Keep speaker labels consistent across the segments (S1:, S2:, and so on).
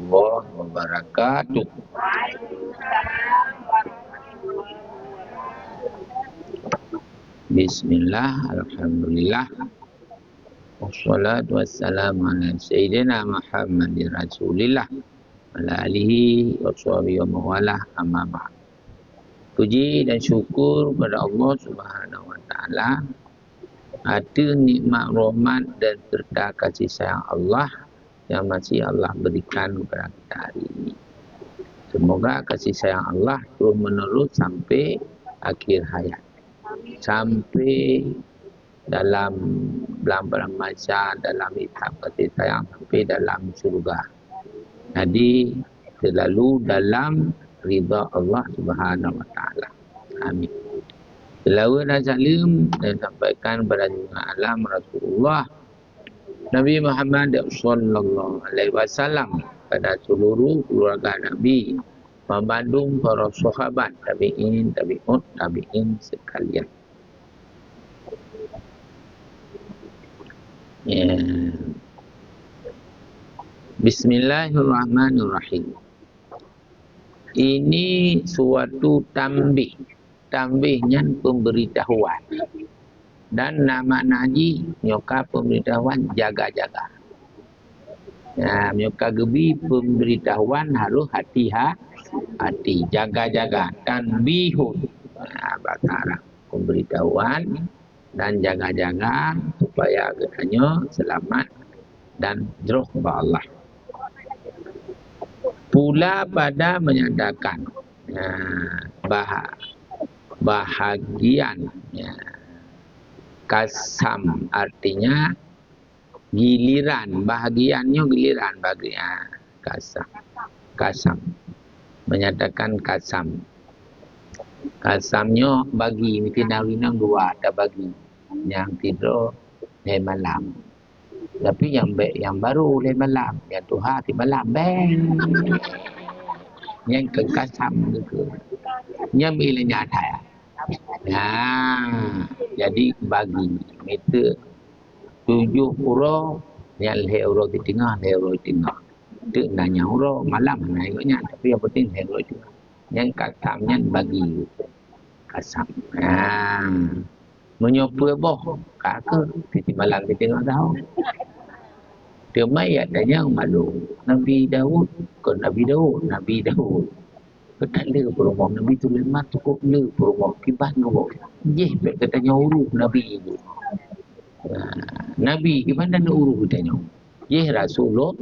S1: warahmatullahi wabarakatuh. Bismillah, alhamdulillah, wassalatu wassalamu ala sayyidina Muhammadin Rasulillah ala alihi wa sahbihi wa mawalah, amma ba'd. Puji dan syukur kepada Allah Subhanahu wa taala atas nikmat rahmat dan serta kasih sayang Allah yang masih Allah berikan kepada kita hari ini. Semoga kasih sayang Allah terus menerus sampai akhir hayat, sampai dalam masa dalam hitap kasih sayang, sampai dalam surga. Jadi selalu dalam ridha Allah Subhanahu wa taala. Amin. Selawat dan salam dan sampaikan kepada junjungan alam Rasulullah Nabi Muhammad sallallahu alaihi wasallam, pada seluruh keluarga Nabi, memandung para sahabat, tabi'in sekalian. Bismillahirrahmanirrahim. Ini suatu tambih. Tambihnya pemberitahuan. Dan nama Naji nyoka pemberitahuan jaga-jaga. Ya, nyoka gebi pemberitahuan harus hati-hati, jaga-jaga. Tanbihun. Bahasa Arab. Pemberitahuan dan jaga-jaga supaya katanya selamat dan jauh kepada Allah. Pula pada menyatakan bahagian, kasam artinya giliran, bahagiannya giliran bagian, kasam menyatakan kasam. Kasamnya bagi, mesti nawinang dua, ada bagi yang tidur di malam. Tapi yang baru di malam, yang Tuhan di malam yang kekasam gitu. Yang bilanya ada. Jadi bagi meter 7 euro yang euro di tengah, euro di tengah. Itu nanya euro malam naiknya, tapi yang penting euro di tengah. Yang kasamnya bagi kasam. Menyopa boh kakak di malam di tengah tahu. Dia mai adanya malu. Nabi Daud, Nabi Daud. Ketak le perumah Nabi Sulaiman cukup le perumah kibat ngau. Jeh pek katanya urus Nabi itu. Nabi gimana nak urus katanya? Jeh Rasulullah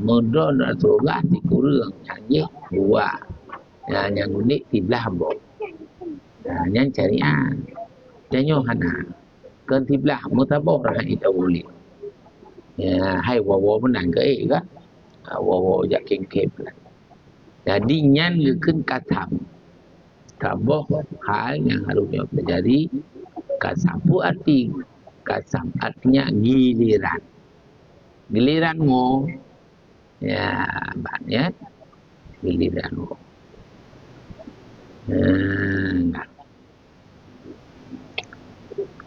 S1: modal Rasulullah di kurang jeh dua. Yang unik tiblah boh. Yang syariat. Jangan hana. Kan tiblah mutabah rahan itu boleh. Hai wawa menang ke ke? Wawa jak kengkep lah. Jadi nyan lekan kasam. Taboh hal yang harusnya terjadi. Kasam pun arti. Kasam artinya giliran. Giliran mo. Banyak. Giliran mo.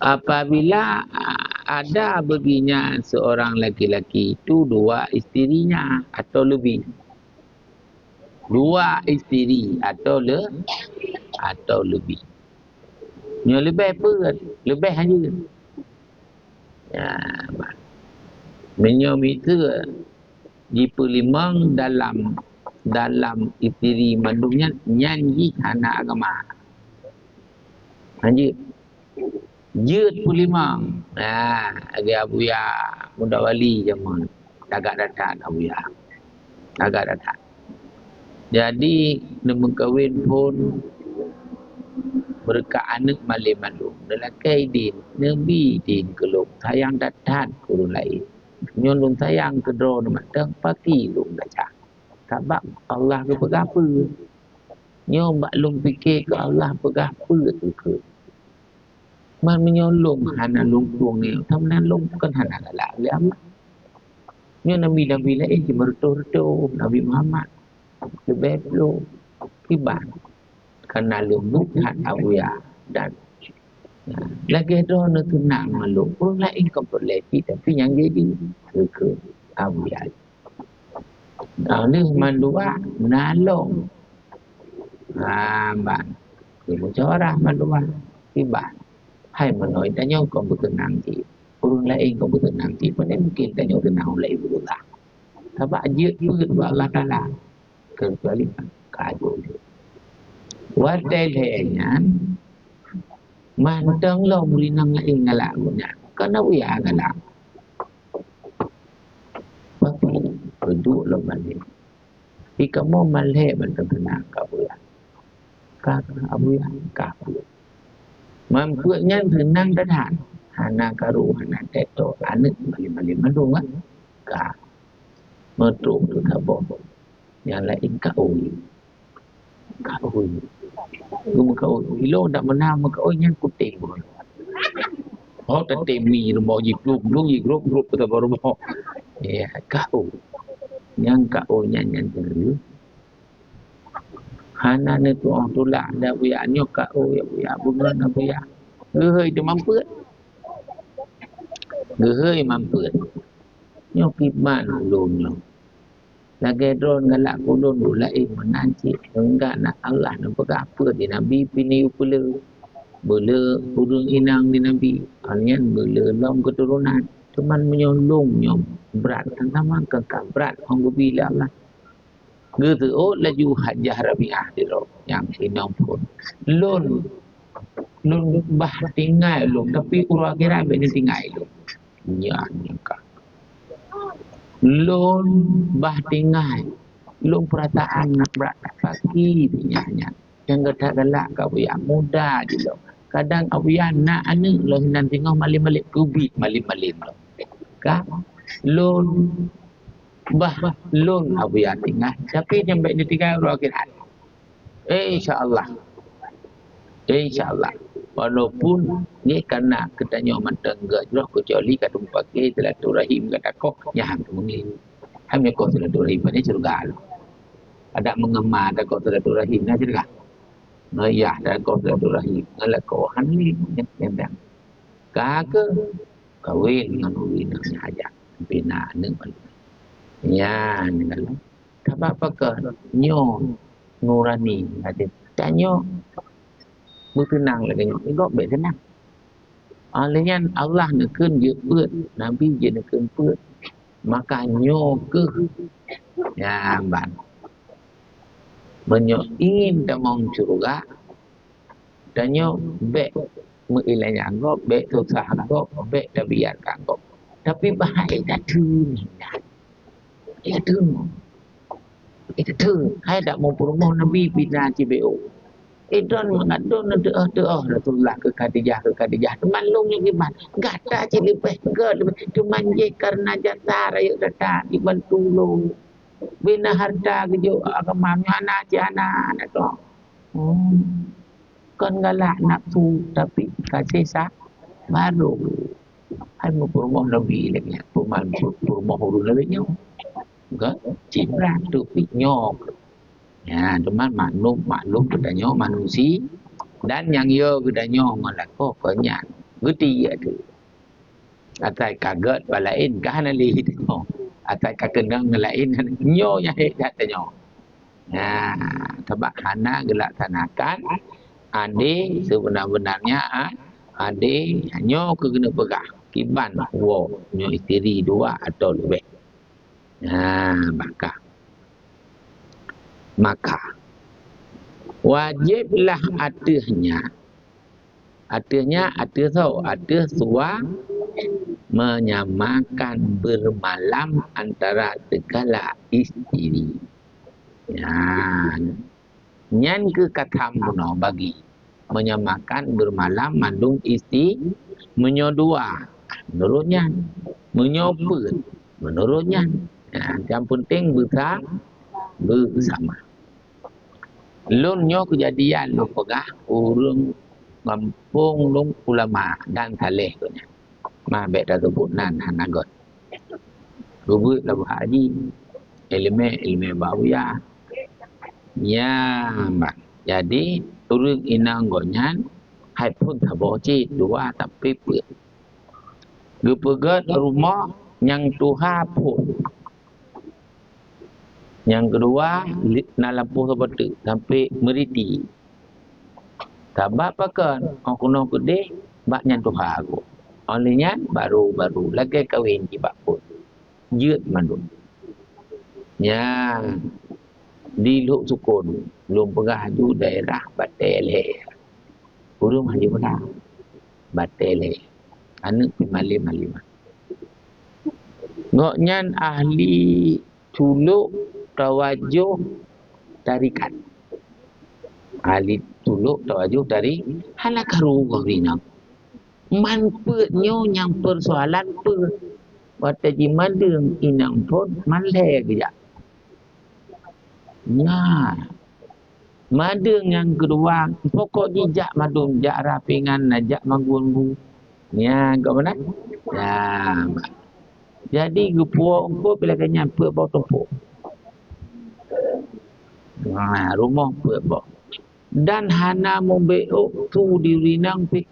S1: Apabila ada baginya seorang laki-laki itu dua isterinya atau lebih. Dua isteri atau lebih. Yang lebih apa? Lebih saja. Menyom itu jika limang dalam isteri mandungnya nyanyi anak agama. Lanjut. Jut pulimang. Agak abuya muda wali zaman. Agak datang abuya. Agak datang. Jadi nama kahwin pun berkat anak malu-malu. Dalam kaidin Nabi din keluk sayang datang kurun lain. Nyolong sayang kedua nama teng pagi lung dah. Sebab Allah ke berapa? Nyo maklum fikir ke Allah berapa tu ke? Man menyolong hana lungtung ni, tamnan lung bukan hana lalak liam. Nyo Nabi lain je mertu-mertu Nabi Muhammad. Lebih belum kibat kerana lembut hat abuya dan lagi ada nak tenang malu orang lain kau boleh tapi yang jadi ke abuya Ni mandua menalong. Bạn thì một chỗ ra mandua cái bạn hai mà nói ta nhau còn betul nanti urung lain kau betul nanti pada mungkin ta nhau tenang lain betul lah sebab dia betul Allah Taala kecuali kado wadainya mantang lo mulinang lain ngalak punya kena uya ngalak tapi duduk lo balik jika mau malih betul tenang kau ya abu ya kau mampunya tenang dan hana karu hana teto anak balik-balik mandung ka metu tu kabo yang lain kau gum kau ilo dak menang kau yang kuting oh tetemi rumah jipluk grup kita baru mau ya kau yang kau nyanyi dulu hana ni tu orang tulak dah buya nyok kau ya bunga na buya gehoi tu mampu nyok iman ulunyo lagi drone galak kulun dulai menanci enggak nak Allah nak apa di nabi pini upula bela urung inang di nabi hanya bela lom keturunan cuman menyolong nyom berat sama kekak berat orang bila Allah gitu oh laju hajah rabiah di roh yang inang pun lon bah tinggal lu tapi urang kira be tinggal lu ya nyangka lon bah tinggal lon perataan nak berat pagi binyanya yang gedak galak kau yang muda je lo kadang awian nak anu lo hinan tengok malim-malim kubit malim-malim lo ka lon bah lon awian tinggal tapi sampai dia tinggal urang kira insyaallah walaupun ni kerana kita nyoman tengah roh kecuali kadung pakai silaturahim kata kok yang mungkin hanya kau silaturahim ni surga ada mengemar ada kau silaturahim ni surga ya ada kau silaturahim ngalah kau hani yang kakak kawin dengan uwin aja bina neng ya nengalo apa ke nyo nurani ada tanyo tenang lagi nyok igok be tenang alenya Allah nak keun je peut nabi je nak keun peut maka nyok ya ban menyo ingin ta mong surga dan nyok be mengilanya ngok be susah ngok be tabiat ngok tapi bahaya dah tu itu hai dak mau promo nabi bina cibeo Idon mengadon doa Rasulullah ke Khadijah teman long yang iman gata ci lebih cuman je karena jasa raya data dibantu long bina harta kejo agamanya anak to kan galak nafsu tapi kasih sah baru hai mau promo nabi lagi promo huru nabi nyo enggak cipra tu nyok ya cuman maklum kedanya manusia dan yang ia kedanya ngalako banyak gede ya tu atai kaget balain kan ali tu atai kagendang lain nyo nya hedat nyo ya sebab hana gelaksanakan ade sebenar-benarnya ade nyo ke kena pegah kiban wo nyo isteri dua atau lebih maka wajiblah ada suah menyamakan bermalam antara segala isteri ya nyan ke katam puno bagi menyamakan bermalam mandung isteri menyodua menurutnya menyoput menurutnya yang penting bersama Lunyo kejadian lu pegah urung kampung lung ulama dan taleh punya. Mah beda sebut nan hanagot. Gubut labu haji ilmu bau ya. Ya, mbak. Jadi urung inang gonyan hai pun taboci dua tapi put. Gupegat rumah yang tuha pun. Yang kedua, nak lampu sampai meriti. Sebab pakan, orang kuno kedai, baknya Tuhan aku. Olehnya, baru-baru, lagi kahwin cibak pun. Jut mandun. Ya, di Luk Sukun, belum pernah ju daerah Batele. Urung hanya pernah. Batele. Anak malim-malim. Ngoknyan ahli culuk tawajuh tarikat. Ahli culuk tawajuh dari halakaru gawinang. Manpetnya yang persoalan per. Wata jimadeng inang pun malai kejap. Nah, madeng yang kedua, pokok jijak madung, jak rapingan, najak magunbu. Ya, kau mana? Ya, jadi gupuak bila kanya pe bau tepuk. Nah, rumah pe bau. Dan hana membeok tu di rinang pe.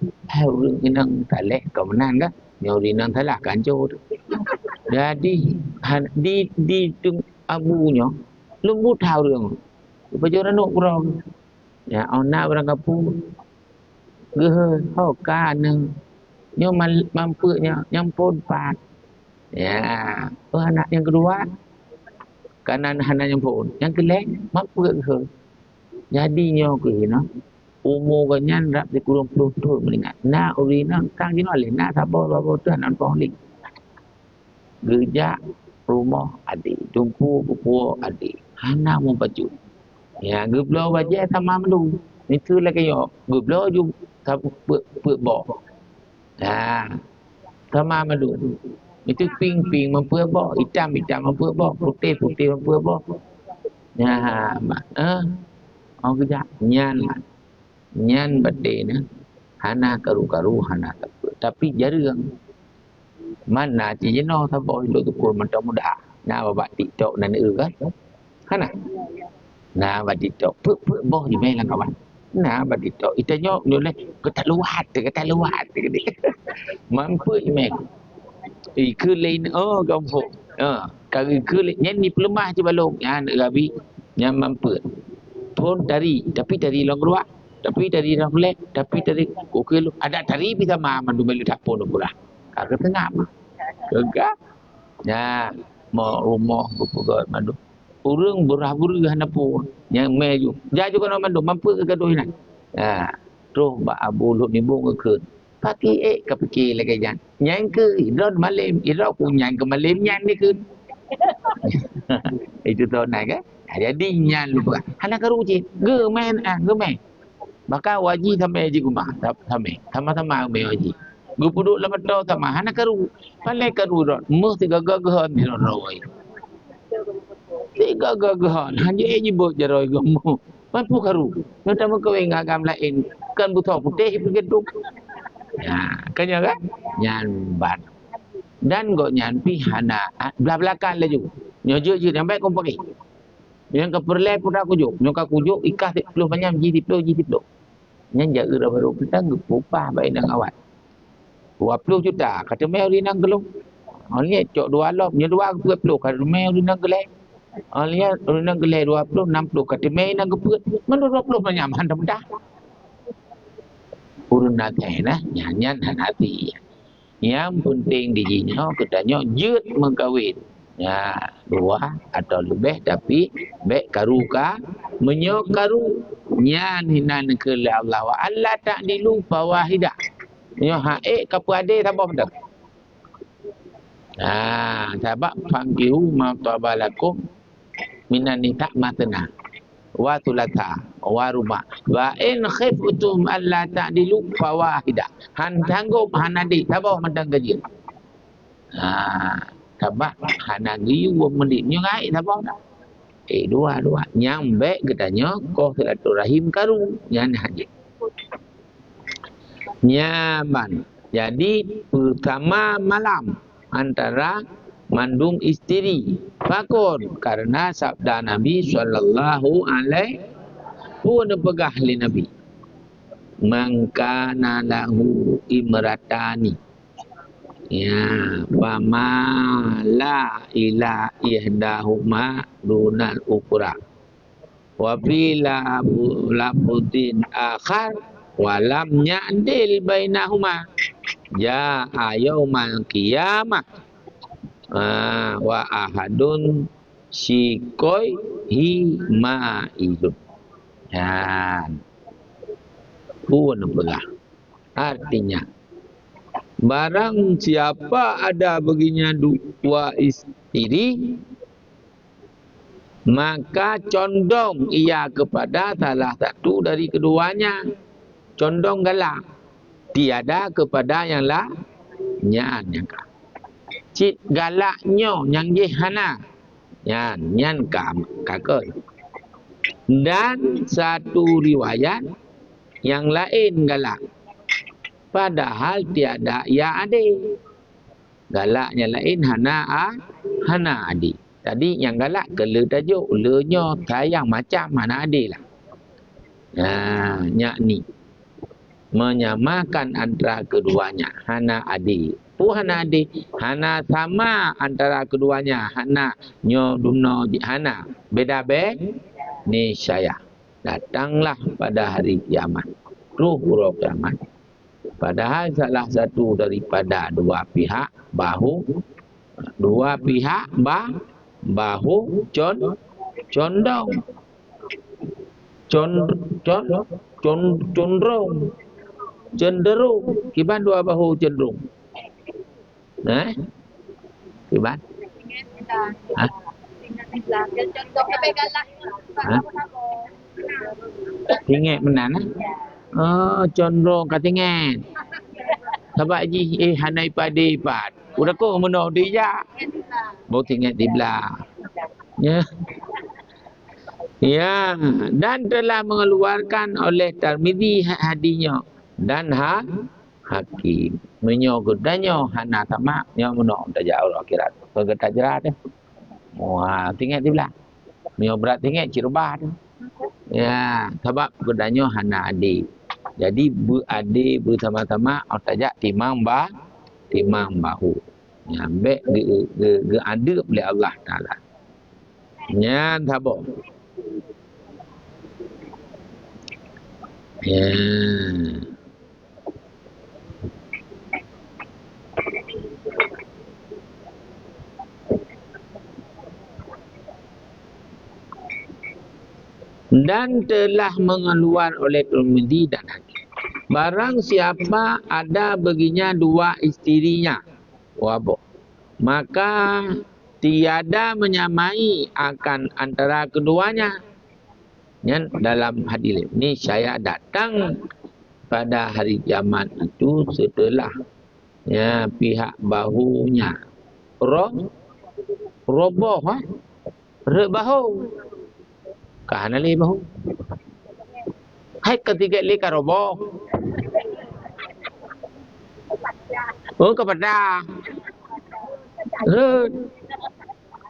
S1: Rinang taleh kau menang kan? Yang rinang talah kancur. Jadi di abunya lembut harum. Pajoran nok kurang. Ya, ona orang kampung. Geh, ho kan. Nyo mampunya nyampun pat. Ya, anak yang kedua kanan hana nyampun. Yang kelek mampu ke. Jadi nyo ke no. Umur ganyan rap di kurung puluh tu melingat. Na urina kang dino le na sabo tu anak pohling. Gerja rumah adik, tumpu pupu adik. Hana mau baju. Ya, geblo wajah sama melu. Itu lagi yo. Geblo ju sabu bo. Ya. Sama melu. Itu ping mampu bo, hitam mampu bo, putih mampu bo. Ya, orang kerja nyan bade na. Hana karu hana tapi jarang. Mana cina sabo hidup tu pun macam mudah. Nak buat TikTok dan kan? Kana? Nah, buat TikTok. Boh di main lah kawan. Nah, buat TikTok. Kita nyok boleh kata luat. Mampu email. Ke lain kampung. Kalau ke lain ni pelemah je balong. Yang gabi yang mampu. Pun dari, tapi dari long keluar. Tapi dari long lek, tapi dari kokelu. Ada dari bisa mandu beli dapur pula. Agak tengah mah. Kegak. Ya, mau rumah buku mandu. Urang berah-burah hana pun. Yang meju. Jaju kan mandu mampu ke gaduh nak. Ya, roh ba abu lu ni bung ke. Pati ke fikir lagi jan. Yang ke idron malam, idron punya ke malam nyan ni ke. Itu tahu nak kan? Jadi nyan lupa. Hana karu je. Ge main Maka wajib sampai je rumah. Sampai. Sama-sama main wajib. Gu puduk lama tau sama. Hana karu. Palai karu rot. Mesti gagahan di roi. Tiga gagahan. Hanya je buat jaroi gamu. Mampu karu. Nanti muka agam lain. Kan butuh putih begitu. Ya, kanya kan? Nyan ban. Dan go nyan pi hana belak-belakan laju. Nyojo je yang baik kau pakai. Yang ke perlai pun aku juk. Nyoka kujuk ikas 10 banyak ji 10. Nyan jaga baru kita gupah baik nang awat. 20 juta. Kata mai rinang gelung. Oleh cok 2 lom, nya 2 20 kata mai rinang gelai. Oleh rinang gelai 20 60 kata mai nang geput. Mana 20 banyak man dah. Urun nakai nah, nyanyan hati. Yang penting dijinya katanya jut mengkawin. Ya, 2 atau lebih tapi baik karuka menyokaru nyan hinan ke Allah wa Allah tak dilupa wahidah. Nyo hae kapu ade tambah bedak. Sebab fangkihu ma tabalakum minan nikah matna wa thulatha wa ruba wa in khiftum alla ta'dilu fawahida han tanggup hanadi tabah mandang gaji tabah hanagi wa mendik ngai tabah dah dua yang baik katanya ko silaturahim karu yang haji nyaman jadi pertama malam antara mandung istri fakun karena sabda Nabi sallallahu alaihi pun pegah li Nabi mangkana lahu imratani Ya, fama la ila ihdahuma dunal ukra. Wa bila labudin akhar walam ya'dil bainahuma. Ja yaumal qiyamah. Wa ahadun sikoi hi ma'idun. Ya. Pun pula. Artinya, barang siapa ada baginya dua istri, maka condong ia kepada salah satu dari keduanya. Condong galak. Tiada kepada yang lainnya. Cik galaknya yang jihana. Yang kakak. Dan satu riwayat yang lain galak. Padahal tiada ia adik. Galaknya lain hana adik. Tadi yang galak ke le tajuk. Le-nya sayang macam mana adik lah. Yakni menyamakan antara keduanya. Hana adik. Hana adik. Hana sama antara keduanya. Hana nyo duno hana. Beda ni saya. Datanglah pada hari kiamat. Ruh kiamat. Padahal salah satu daripada dua pihak bahu condong cenderung kiban dua bahu cenderung kiban tinggal menan condong katingan sebab ji hanai padi pat udah ko meno dia mau tinggal di belah ya dan telah mengeluarkan oleh Tirmizi hadinya dan Hakim menyogodannya hana tamak yang meno dah jauh akhirat bergetar jerat wah tinggal di belah berat tinggal cirbah ya sebab godanya hana adik. Jadi beradik bersama-sama otajak timang bahu. Ya baik ge ada oleh Allah Taala. Nya tabo. Ya. Dan telah mengeluar oleh Tirmizi dan Hakim. Barang siapa ada baginya dua isterinya, maka tiada menyamai akan antara keduanya. Dalam hadis ini saya datang pada hari kiamat itu setelah pihak bahunya roboh bahu. Kahana le bahu. Hai ketiga le ka roboh. Oh kepada.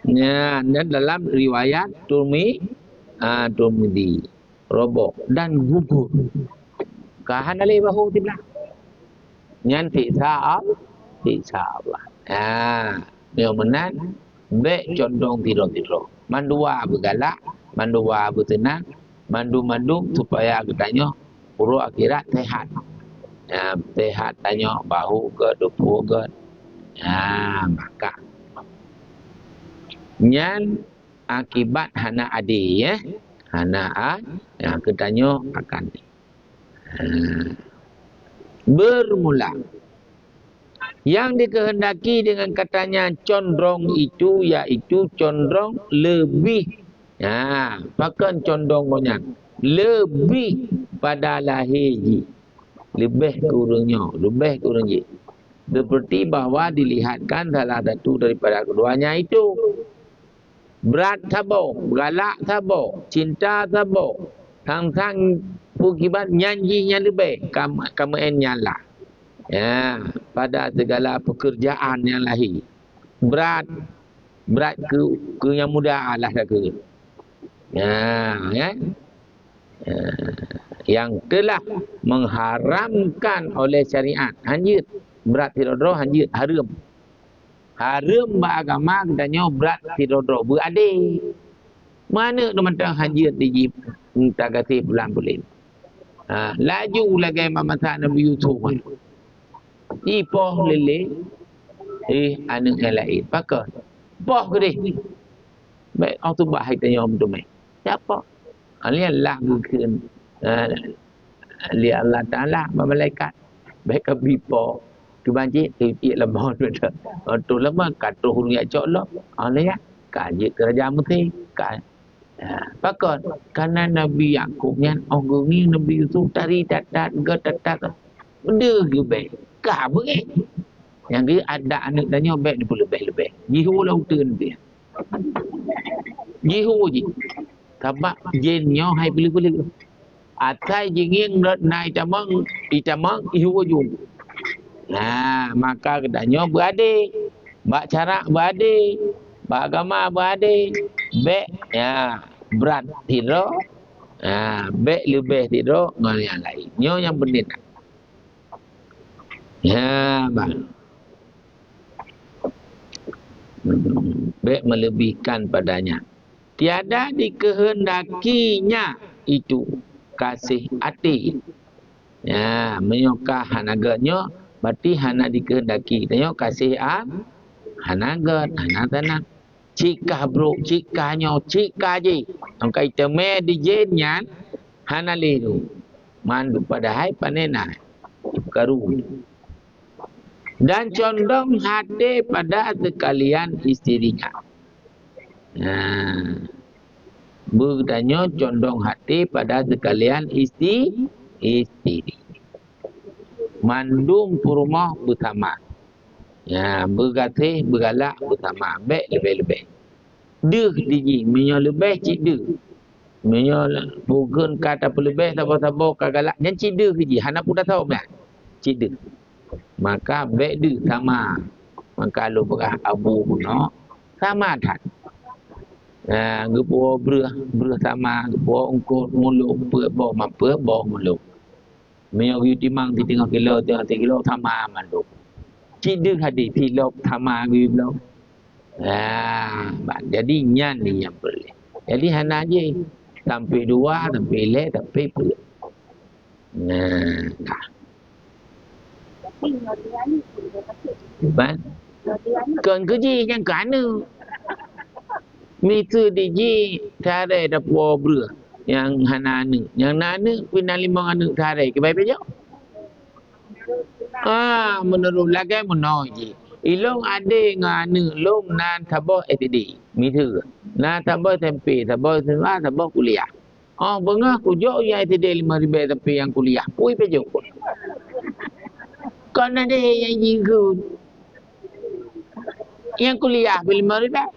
S1: Ya, dan dalam riwayat Tirmizi roboh dan gugur. Kahana le bahu tiblah. Nyan tiksa Allah. Dia menan baik condong tidur. Mandua bergalak, mandua bertenang, mandu supaya katanya urut akhirat sehat. Sehat tanya bahu ke depu ke. Maka nyan akibat hana adi hana yang katanya akan bermula. Yang dikehendaki dengan katanya condong itu iaitu condong lebih. Bahkan condong banyak. Lebih pada lahir. Lebih kurangnya. Seperti bahawa dilihatkan salah satu daripada keduanya itu. Berat sabar. Galak sabar. Cinta sabar. Tang-tang pukibat nyanyinya lebih. Kamu nyala. Pada segala pekerjaan yang lahir. Berat ke yang muda lah ke. Yang telah mengharamkan oleh syariat. Hanya berat tirodro hanjit haram. Haram beragama katanya berat tirodro beradik. Mana teman-teman hanjit di tagati bulan bulan. Laju lagi mamata Nabi Yusuf. Ipoh lele. Anak yang lain. Pakai. Poh ke dia. Baik, orang tu bahaya tanya orang tu. Siapa? Dia Allah mungkin. Dia Allah Ta'ala. Malaikat. Baik ke bipo. Tu banjir. Tiap lemah. Tu lemah. Kata hulu yang cok lah. Dia kaji kerajaan mesti. Pakai. Karena Nabi Yaakob ni. Orang ni Nabi Yusuf. Tari tatat. Getatat. Benda ke baik. Kah berat. Yang dia ada anak tanya baik dia pun lebih-lebih. Jihu lah utun dia. Jihu je. Sebab jennya hai pilih-pilih. Atai jingin naik itamang ihu wajum. Maka katanya beradik. Bak cara beradik. Bak agama beradik. Baik berat tidak. Baik lebih tidak dengan yang lain. Nyo yang benar. Bang. Baik melebihkan padanya. Tiada dikehendakinya itu kasih hati. Menyokah hanaganya berarti hana dikehendaki. Tengok kasih hanagat, hanatanang. Cikah bro, cikahnya, cikah je. Angkai teme di jenyan hana liru. Mandu padahai panenai. Karu. Dan condong hati pada sekalian isterinya. Bertanya condong hati pada sekalian isteri. Mandum purumah bersama. Bergatih, bergalak bersama. Baik lebih-lebih. Deh diji, minyak lebih cik deh. Minyak bukan kata pelebih, sabar-sabar kagalak. Yang cik deh diji, hana pun dah tahu tak? Cik deh. Maka baik dia sama. Maka lu berah abu no sama tak. Gepo berah sama, gepo ungkut mulut bau mampu bau mulut. Meo yu timang di tengah kilo sama mandu. Cide hadis pilok sama gitu. Jadi nyan ni yang boleh. Jadi hana je sampai dua, sampai le, sampai per. Còn cái gì chẳng cả nữa. Mi tu di ji tare da po bru yang hananu. Yang nanu pinalimang anu tare ke baik bejo. Menurut lagi menoi ji. Ilong ade nganu long nan tabo etidi. Mi tu. Na tabo tempe, tabo semua tabo kuliah. Bengah kujo ya etidi 5,000 tapi yang kuliah. Pui bejo. Kon ada yang jingkut. Yang kuliah bila 5,000.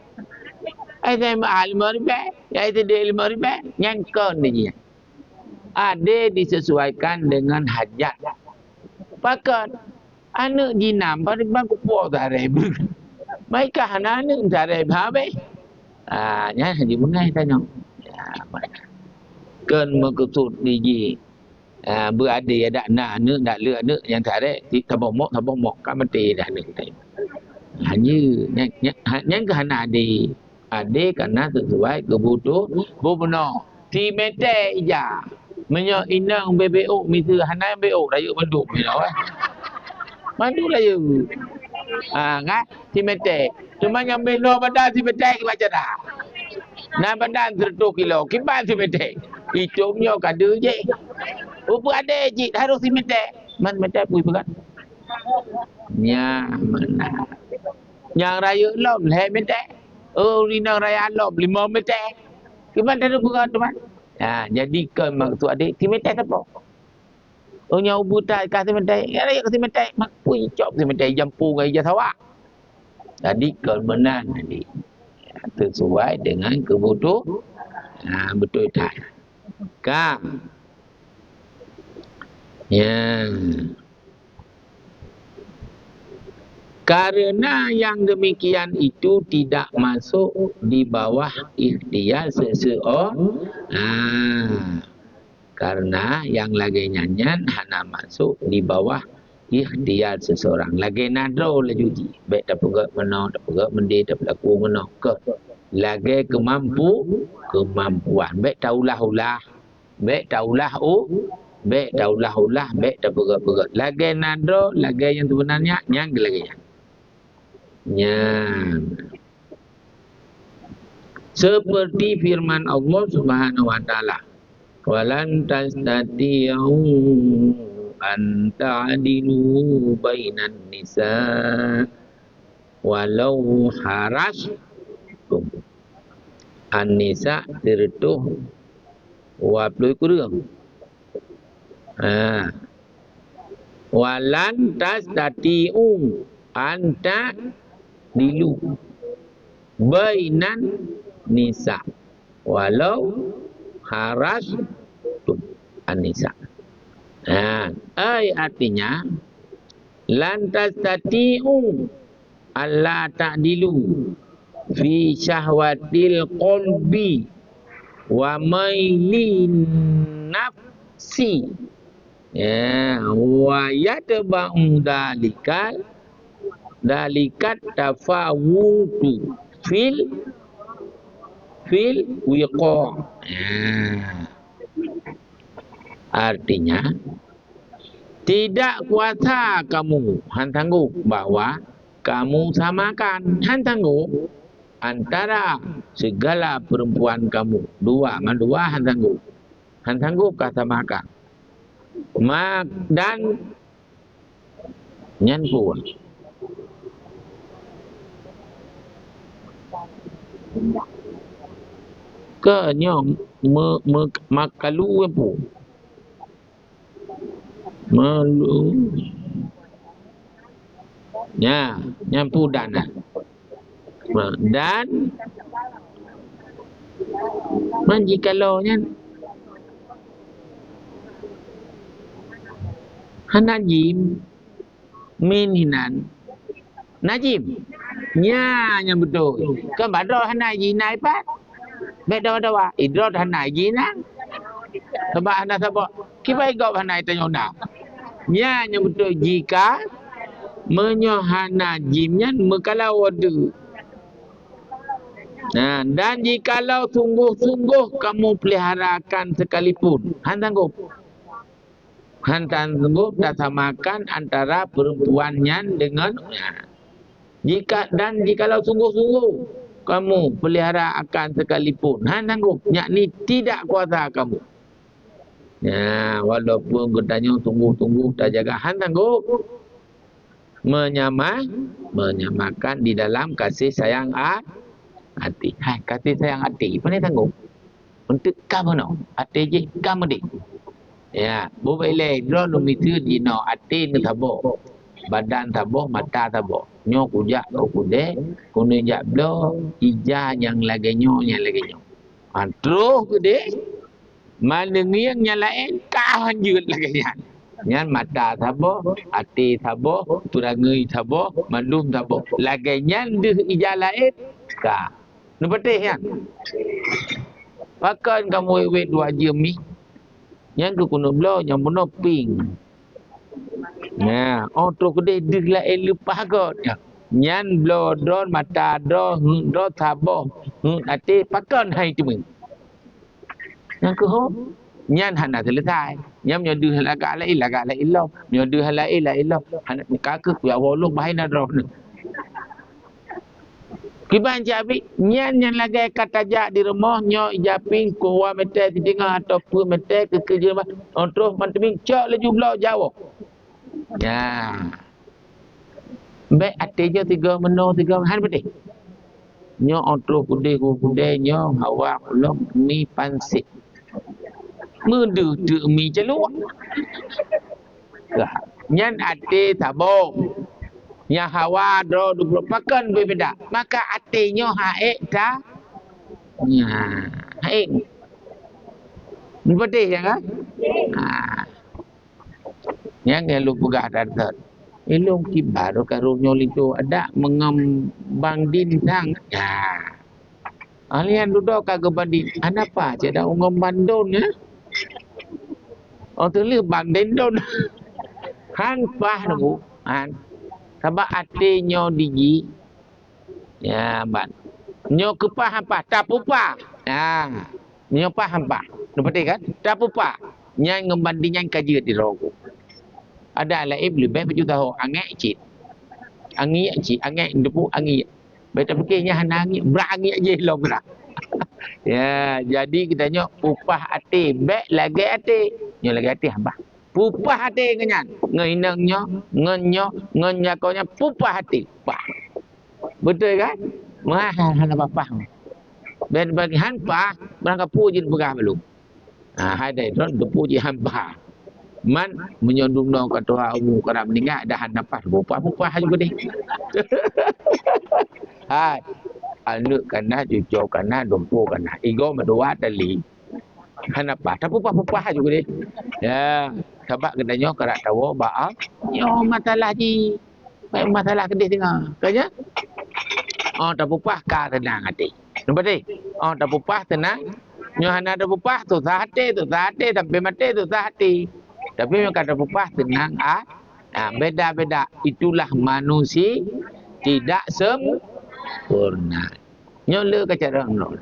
S1: SMA 5,000. Yang itu dia 5,000. Yang kon dia. Ada disesuaikan dengan hajat. Pakat. Anak jinam pada bangku puak tarik. Mereka anak tarik habis. Yang haji mengai tanya. Kon maksud dia. Berada ada anak nak lek anak yang tarik tabung mok kan mati dah anak kita. Hanya kerana ada kerana sesuai kebutuhan benar. Ti mete ija. Menyo inang BBO misu hana BBO dah yuk manduk mino Mandu lah yuk. Ngah ti mete. Cuma yang mino badan ti mete baca dah. Nah badan 100 kilo. Kiban ti mete. Hidungnya kada je. Apa ada cik harus si mete. Man mete pui berat. Nya mana. Yang raya lom le mete. Rina raya lom 5 mete. Gimana ada berat teman? Jadi ke maksud adik si mete apa? Nya ubutai kasih mete. Ya raya kasih mete. Mak pui cop si mete jampu ngai jasawak. Jadi kebenaran tadi sesuai dengan kebutuhan. Betul tak? Kam. Karena yang demikian itu tidak masuk di bawah ikhtiar seseorang. Karena yang lagi nyanyian hanya masuk di bawah ikhtiar seseorang. Lagi nadro lah juji. Baik tak pegak mana, tak pegak mendi, tak berlaku mana. Ke lagi kemampuan. Baik taulah-ulah. Baik taulah-ulah. Baik tak pegak-pegak. Lagi nadro, lagi yang sebenarnya, yang lagi yang. Yang. Seperti firman Allah Subhanahu wa taala. Walan tastati'u an ta'dilu bainan nisa walau harastum. An-nisa tertuh wa plui kurang. Walan tastati'u an ta'dilu bainan nisa walau haras an-nisa. Artinya lantas tati'u alla ta'dilu fi syahwatil qalbi wa mailin nafsi wa yatba'u dalikat tafawutu fil wiqa. Artinya tidak kuasa kamu hantanggup bahwa kamu samakan hantanggup antara segala perempuan kamu dua hantanggup kata makan dan nyanpu ke nyom makalu empu malu nyampu dana dan manjikalau nya hanajim mininan najim yang betul kan badro hanaji naipat bedawa idrot hanaji nang sebab anda sebab kibai gop hanai tanyona yang betul jika menyohana jimnya mekalau wadu. Dan jikalau sungguh-sungguh kamu peliharakan sekalipun hantanggup dah samakan antara perempuannya dengan jikalau sungguh-sungguh kamu pelihara akan sekalipun hantanggup yakni tidak kuasa kamu walaupun katanya tunggu tak jaga hantanggup menyamakan di dalam kasih sayang hati. Kasih sayang hati apa ni tanggup untuk kamu no hati je kamu dik boleh draw lumitu di no hati ni tabo badan tabo mata tabo nyo kujak kude kunu jak blo ija yang lagi nyo terus kude malengiang yang lain kahan juga lagi nyan mata tabo hati tabo turangai tabo mandum tabo lagi nyan deh ija lain ka nepetih kan pakan kamu wet 2 jam ni yang ke kuno blo yang buno ping tu kede deh lain lupa kot nyan blo don mata do tabo hati pakan hai tu yang ke hop nyan hana selesai nyam nyodu halaka la ilah nyodu hala ilah hana kakak ya wallah bahina drone kiban jabi nyan lagi kata jak di rumah nyo japing kuwa mete di tengah ataupun mete ke kerja terus manteming cak laju blau jawab baik ate je 3 meno 3 han betul nyo terus kude nyo hawa ulum mi pansik mendu mi celuk nyan ate tabong nya hawa dro pakan berbeda maka atenya haek ta haek betul ya kan yang lu pegah darat ilung kibar karunya itu ada mengembang dindang alian duduk kagak banding apa jadi ungom bandon ya tu le bang dendon Han pah tu han. Sebab ate nyo digi. Ya ban. Nyo kepah apa? Tapupah. Ha. Nyo pah apa? Seperti kan? Tapupah. Nyai ngembandingan kaji di rogo. Ada laib lebih baju tahu angek cit. Angik cit, angek depu angik. Betul fikirnya hana angik, berangik je lo berak. Ya, jadi kita nyok upah ate, bek lagi ate. Nyo lagi ate apa? Pupah ate kenyan. Nginangnya, ngenyakonya pupah ate. Pah. Betul kan? Mahal hana apa? Dan bagi hanpa, berangkat puji begah belum. Hai dai don berpuji hanpa. Man menyondong dong kata orang kerap meninggal dah hanapa pupah juga deh. Hai. Anak kana cucu kana dompo kana. Igo medua tali. Hanapa tapi pupah juga deh. Ya, sebab katanya kerak tahu baal. Yo masalah ji. Baik masalah kedih tengah. Kaya? Oh, tak pupah ka tenang hati. Nampak ni? Oh, tak pupah tenang. Nyo hana ada pupah tu sahati sampai mati tu sahati. Tapi yang kata pupah tenang beda-beda. Itulah manusia tidak sempurna. Nyo le ke cara no.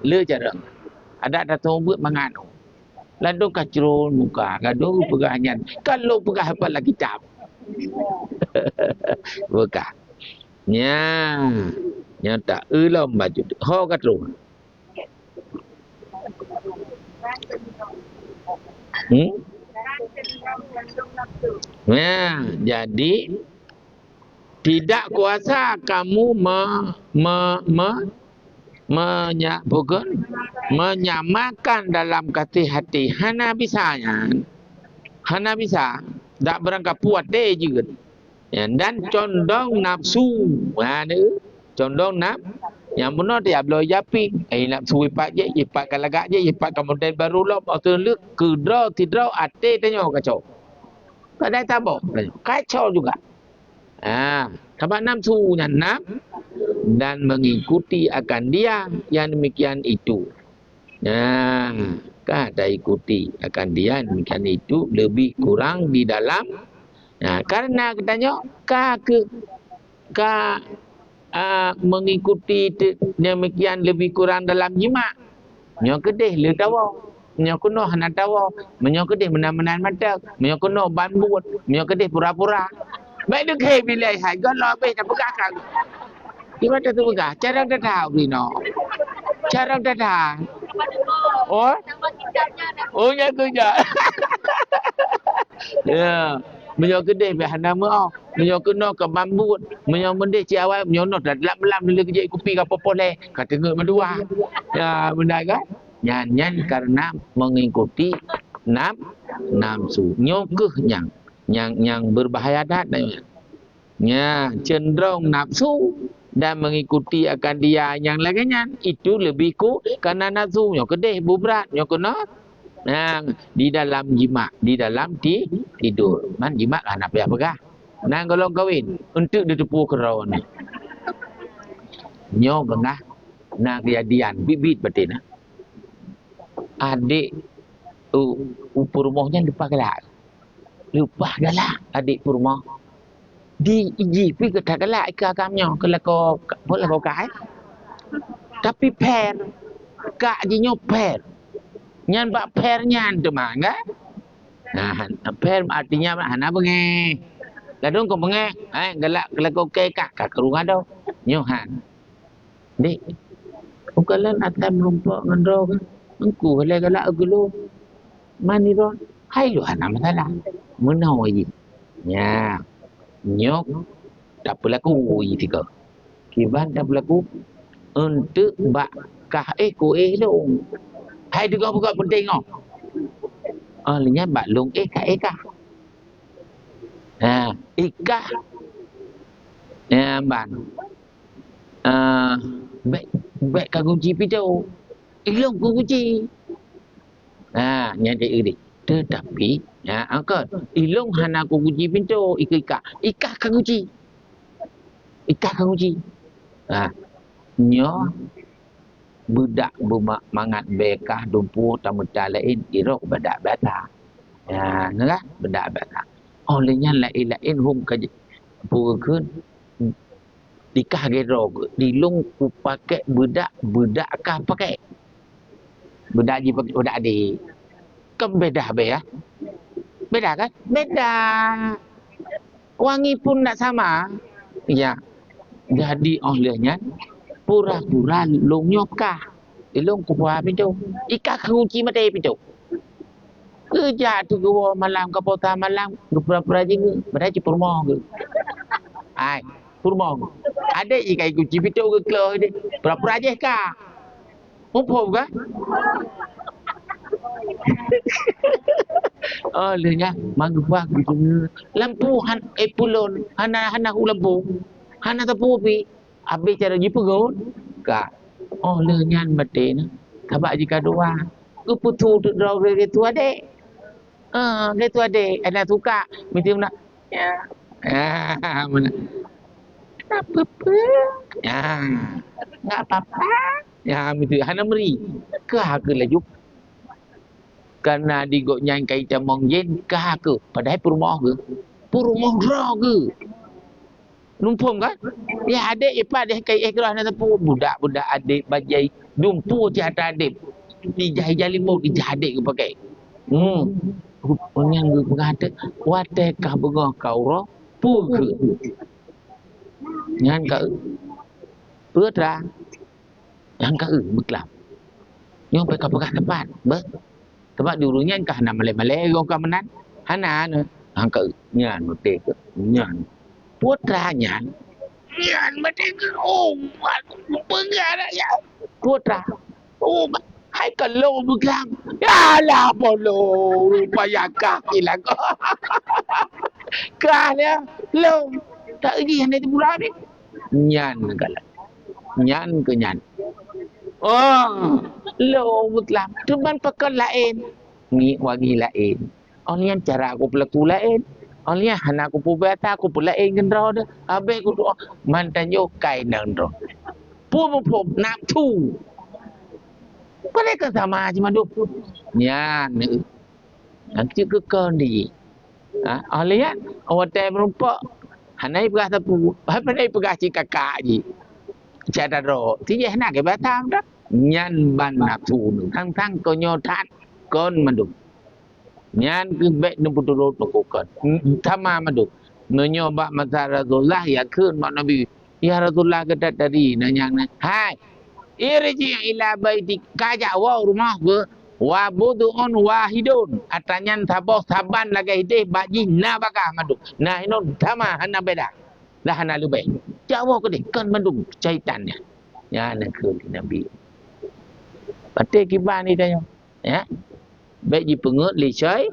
S1: Le cara. Ada datang buat menganu. Lalu kacrul muka, gaduh pegangan. Kalau pegah apa lagi cap. Bukan. Nya tak ulam baju. Ho kacrul. Nah, jadi tidak kuasa kamu menyamakan dalam hati. Hana bisanya. Hana bisa. Tak berangkat puat deh juga. Ya, dan condong nafsu. Condong yang benar dia belum japing. Nafsu ipak je, ipak kalagak je, ipak kemudian baru lah. Waktu lu kedraw, tidraw, ate tanya kacau. Tak ada tabok. Kacau juga. Sebab nafsunya dan mengikuti akan dia yang demikian itu. Kata ikuti akan dia demikian itu lebih kurang di dalam. Karena katanya mengikuti demikian lebih kurang dalam jima. Nyo kedih le tawa. Nyo kuno hana tawa. Nyo kedih menan-menan mata. Nyo kuno bambut. Nyo kedih pura-pura. Baik dak hai bila hai galo be tak pegakang. Di mana tu pegah? Cara dah tahu bino. Cara dah tahu. Oh ya kerja. Ya. Menyo kedih be hana mau. Menyo kuno ke bambut. Menyo mendih ci awal menyono dah lam-lam dulu kerja kopi ke apa leh. Kata ngek medua. Ya benda kan? Nyan karena mengikuti nafsu. Nyokeh yang berbahaya datanya. Cenderung nafsu dan mengikuti akan dia yang lainnya itu lebih karena nafsu nyo kedih berat nyo kena di dalam jima, di dalam tidur. Man jima lah nak pegah. Nang kalau kahwin untuk ditepu kerau ni. Nyo gengah nak kejadian bibit betin. Adik rumahnya lupa galak adik rumah di iji pi ke galak ikamnya kalau kau boleh kau kai tapi per kak jinyo per nyan bak per nyan tu mangga per artinya hana benge ladung kau benge galak kalau kau ke kak kerungan dah nyohan dik ukalan atam rumpok ngendro engku hele galak gelu mani ron hai lu hana masalah menau aje nya nyok tak berlaku tiga kiban tak berlaku untuk bak kah ku long hai juga buka penting linya bak long kah ikah ban baik kunci pitu ilong kunci nyade iri tetapi angkat ilong hana kunci pintu ikah kunci nyo budak mangat bekah dumpu tamu lain irok bedak bata bedak bata olehnya lain-lain hum kaje purun dikah gero dilung ku pakai budak kah pakai budak ji pakai budak adik kan beda be ya beda kan beda wangi pun tak sama ya jadi olehnya pura-pura long nyokah ilong ku puah pintu ika kunci mate pintu kerja tu gua malam ke kota malam pura-pura je berada purmo ke ai purmo ada ikai kunci pintu ke keluar dia pura-pura je kah mumpung ke oh lenya magwag gitu lampu han pulon hana lampu hana tapu pi abe cara jipu gaun ka oh lenya mate na kabak jika doa ku putu drau re tu ade dia tu ade ana suka mesti nak ya mana tak apa ya enggak apa-apa ya mesti hana meri ke laju kerana digok nyai kaitan mong yen kah ke padahal purmoh ro ke numpum kan ya adik ipa deh kai ikrah na tepu budak-budak adik bajai dumpu ti ada adik di jahil mau di adik ke pakai rupanya ngu pengata wate kah bengah kau ro pu ke ngan ka put ra yang ka beklam nyong pe ka pegah tempat be tempat dulunya kah na male-male go ka menan hana ne hang ka nyan mete ke nyan putra nyan mete ke oh pengah ya putra oh hai ka lo beklam ya la polo rupanya kah hilang kah dia lo tak lagi hendak bulan ni nyan kala nyan ke nyan oh lo beklam cuman pekan lain ni wangi lain onlian cara aku pelaku lain onlian hana aku pubata aku pula lain gendro dah abe aku doa mantan yo kai nandro pum nak tu mereka sama cuma duk nyan nanti ke kon di onlian awak merumpak hanai pegah tepu hanai pegah cik kakak ji cara ro ti je nak ke batam dah nyan ban nak tu thang konyo that kon manduk nyan ke bek nu puturut nukukan tama manduk nyoba masa Rasulullah ya kun mak Nabi ya Rasulullah kedat dari nanyang hai irji ila baiti kaja wa rumah ke wa budun wahidun atanyan tabah saban lagi hidih baji na bakah manduk nah inon tama hana beda dah hana lebih jawab ke kan manduk caitannya ya nak ke Nabi Pate kiban ni tanya. Ya. Baik ji pengut li coy.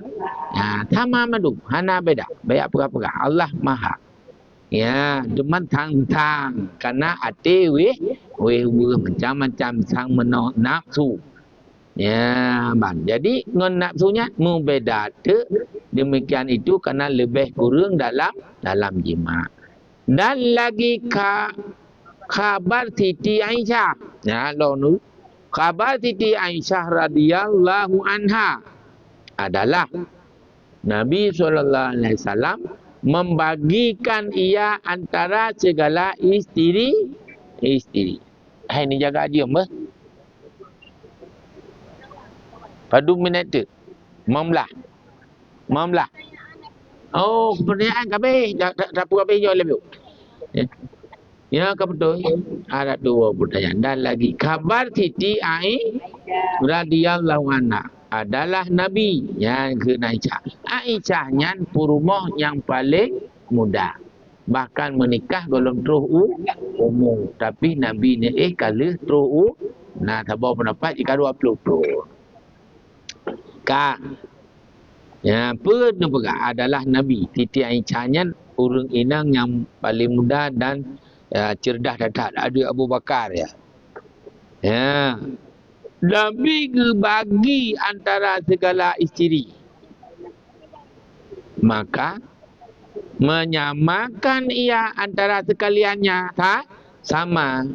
S1: Ya, tama madu. Hana beda. Baik apa-apa. Allah Maha. Ya, deman tang karena ate we macam-macam sang menolak nafsu. Ya, ban. Jadi ngon nafsunya membeda tu. Demikian itu karena lebih kurang dalam jima. Dan lagi khabar Siti Aisyah. Ya, lo nu khabar Siti Aisyah radhiyallahu anha adalah Nabi SAW membagikan ia antara segala istri. Hai ni jaga dia mbah. Padu minat tu. Mamlah. Oh, pertanyaan kabeh. Dapur kabeh jauh lebih. Ya, betul. Ada dua pertanyaan. Dan lagi khabar Siti Aisyah radhiyallahu anha adalah Nabi yang ke Aisyah. Aisyah yang purumah yang paling muda. Bahkan menikah golong terus umur. Tapi Nabi ni kalau terus nah tabau pendapat jika 20 tahun. Ya, penepegak adalah Nabi. Siti Aisyah yang urang inang yang paling muda dan cerdas dan tak ada Abu Bakar ya. Ya. Nabi bagi antara segala isteri. Maka menyamakan ia antara sekaliannya tak sama.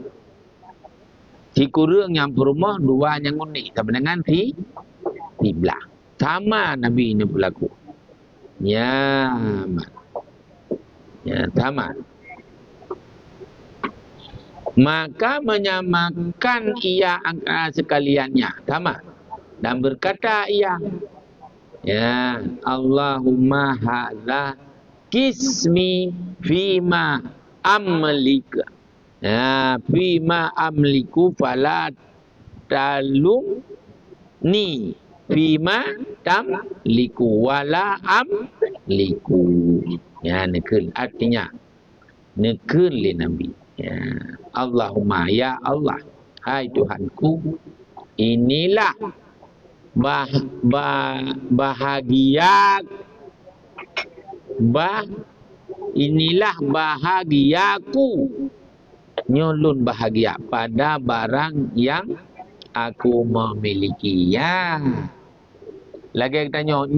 S1: Si kurang yang berumah dua yang unik sama dengan si belah. Sama Nabi ini berlaku. nyaman. Ya, tamat. Maka menyamakan ia angka sekaliannya. Tamat. Dan berkata ia, ya Allahumma hadza kismi fima amlika. Ya, fima amliku fala talumni fima tamliku wala amliku. Ya, nekul artinya nekul li Nabi. Ya, Allahumma ya Allah, hai Tuhanku, inilah bahagia inilah bahagiaku, nyulun bahagia pada barang yang aku memiliki. Ya, lagi kita nyo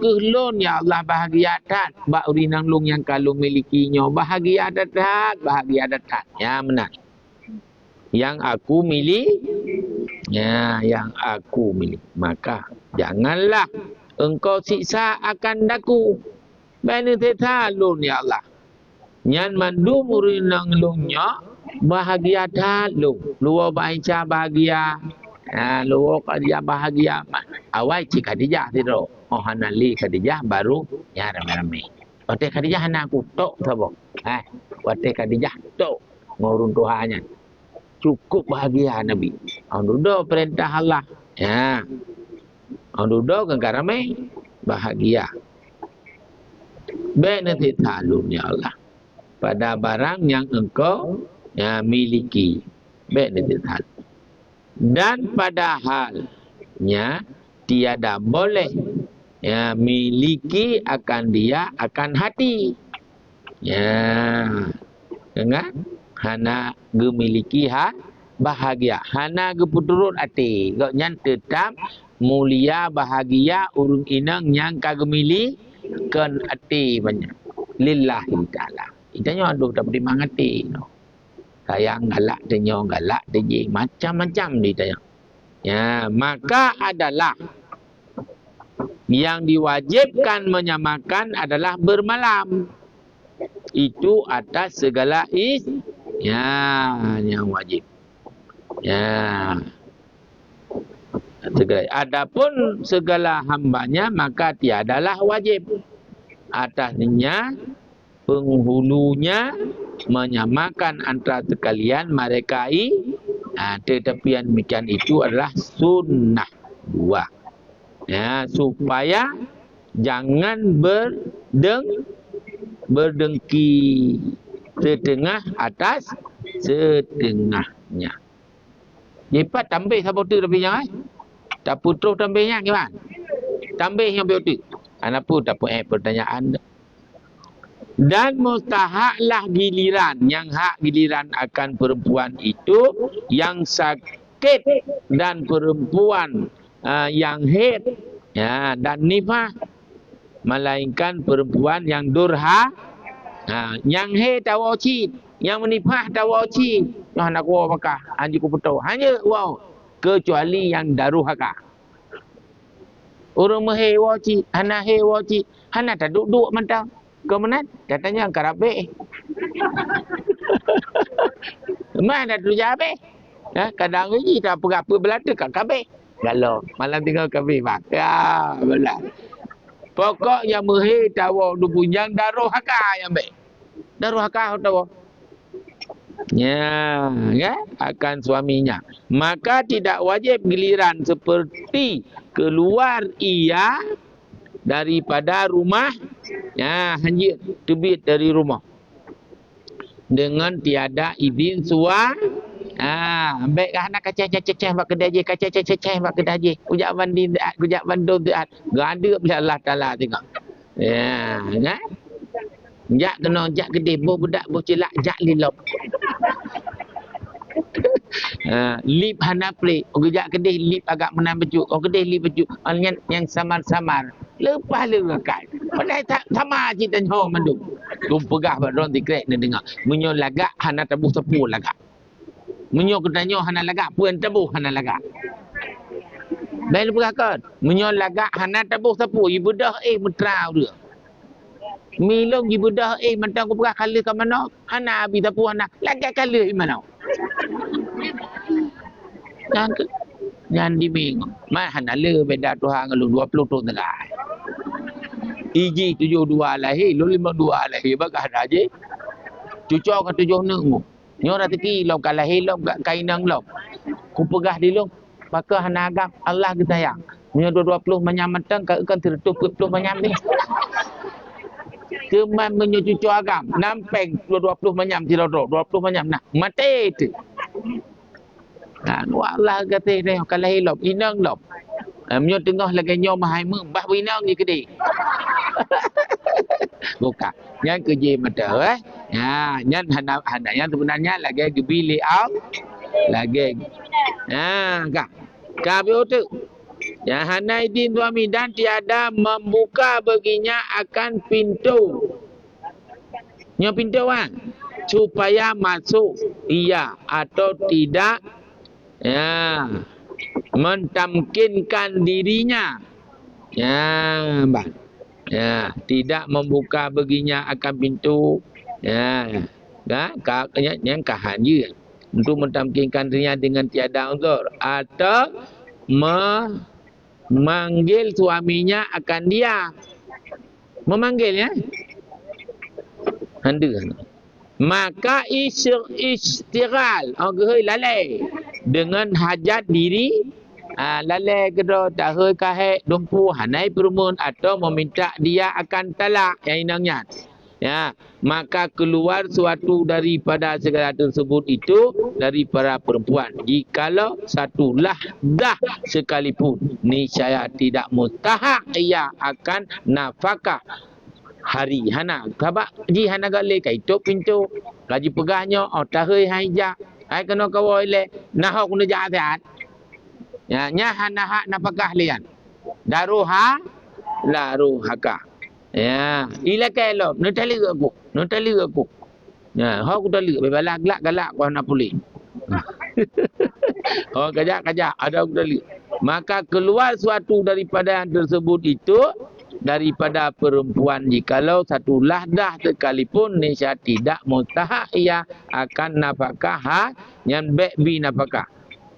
S1: kehlun ya Allah bahagia tak bak urinang lung yang kalau miliki nyo bahagia tak bahagia tak. Ya, benar. Yang aku milik, ya, yang aku milik. Maka janganlah engkau siksa akan daku. Bani tetalun ya Allah. Nyan mandu murinang lungnya bahagia talung. Luar baca bahagia. Luar dia bahagia. Awal cik Khadijah tidur. Oh hanali Khadijah baru ya ramai-ramai. Waktu Khadijah anak aku tok sabok. Waktu Khadijah tok ngurun Tuhannya. Cukup bahagia Nabi. Orang perintah Allah. Ya. Orang kan ramai bahagia. Baik nanti talun ya Allah. Pada barang yang engkau ya, miliki. Baik nanti talun. Dan padahalnya tiada boleh ya miliki akan dia akan hati. Ya. Dengar? Hana gemiliki bahagia. Hana geputurut hati. Gak nyan tetap mulia bahagia urung inang yang kagemili kan hati banyak. Lillahi ta'ala. Itanya aduh tak beri mangati. No. Sayang galak denyo galak deje macam-macam ditanya. Ya, maka adalah yang diwajibkan menyamakan adalah bermalam. Itu atas segala ya, yang wajib. Ya. Adapun segala hambanya maka tiadalah wajib. Atasnya penghulunya menyamakan antara sekalian mereka tetapi yang demikian itu adalah sunnah dua. Ya, supaya jangan berdengki setengah atas setengahnya. Jepat tambah siapa tu tapi jangan. Tak putus tambahnya gimana? Tambah yang betul. Anak pun tak punya pertanyaan. Dan mustahaklah giliran. Yang hak giliran akan perempuan itu yang sakit dan perempuan yang haid ya, dan nifas. Melainkan perempuan yang durha. Yang haid tak wajib. Yang menifah tak wajib. Yang nak kuah apakah? Anji ku betul. Hanya wow. Kecuali yang daruhaka. Orang mehe wajib. Hana he wajib. Hana tak duduk mentang. Kemudian katanya karabe. Mana tu jabe? Ya, kadang ini tak apa-apa belata kat kabe. Kalau malam tinggal kabe mak. Ya, benar. Pokok yang mehe tahu dupunjang daruhaka yang baik. Daruhaka tahu. Ya, ya, akan suaminya. Maka tidak wajib giliran seperti keluar ia daripada rumah. Ya, hanya terbit dari rumah. Dengan tiada izin suami. Baiklah nak kacang-kacang bak kedai je, kacang-kacang bak kedai je. Ujak mandi deat, ujak bandung deat. Gada bila Allah Taala tengok. Ya, kan? Jak kena jak gede bo budak bo celak jak lilop. Lip hanapre, ujak gede lip agak menang bejuk. Oh gede lip bejuk. Yang samar-samar. Lepas lekat. Padahal tak sama cerita nyo manduk. Tumpegah badron dikrek ni dengar. Menyo lagak hana tabuh sepul lagak. Menyo ketanyo hana lagak puan tabuh hana lagak. Baik lepas kan. Menyo lagak hana tabuh sepul ibu dah metrau dia. Milong gi bedah mentang ku perah kala ke mana? Hana abi tapu hana. Lagi kala di mana? Yang di ming. Mai hana le beda Tuhan lu 20 tahun tengah. Iji 72 lahir, lu 52 lahir bagah dah je. Cucuk ke 76. Nyo dah teki lo kalah hilom gak kainang lo. Ku pegah di lo. Maka hana agam Allah kita sayang. Nyo 20 menyamatang kan tertutup 20 menyam ni. Keman menyo cucu agam. Nampeng 20 menyam ti 20 menyam nah. Mati tu. Nah, Allah kata ni kalah hilom inang lo. Menyo tengah lagi nyo mahai bah winang ni kedi. Bukan. Yang kerja mata yang hana yang sebenarnya lagi gebili out lagi. Kak. Kabel tu. Yang hana izin suami dan tiada membuka baginya akan pintu. Nyo pintu supaya masuk iya atau tidak mentamkinkan dirinya. Tidak membuka baginya akan pintu. Yang kahan je. Untuk mentamkinkan dirinya dengan tiada uzur atau memanggil suaminya akan dia. Memanggilnya. Maka istighal lalai dengan hajat diri lalai kedo tak hơi kahek dumpu hanai perumun atau meminta dia akan talak yang inangnya. Maka keluar suatu daripada segala tersebut itu dari para perempuan. Jikalau satulah dah sekalipun niscaya tidak mustahak ia akan nafkah hari hana. Kabak ji hana gale kai tok pintu. Kaji pegahnya tahai haija. Ai kena kawai le nah aku nak jahat. Nya hana hak nafkah lian. Daruha la ruhaka. Ila kelop nutali aku. Hok tali bebala galak kau nak pulih. Kajak ada aku tali. Maka keluar suatu daripada yang tersebut itu daripada perempuan jikalau satu lahdah sekalipun niscaya tidak mustahak ia akan nafkah yang bi nafkah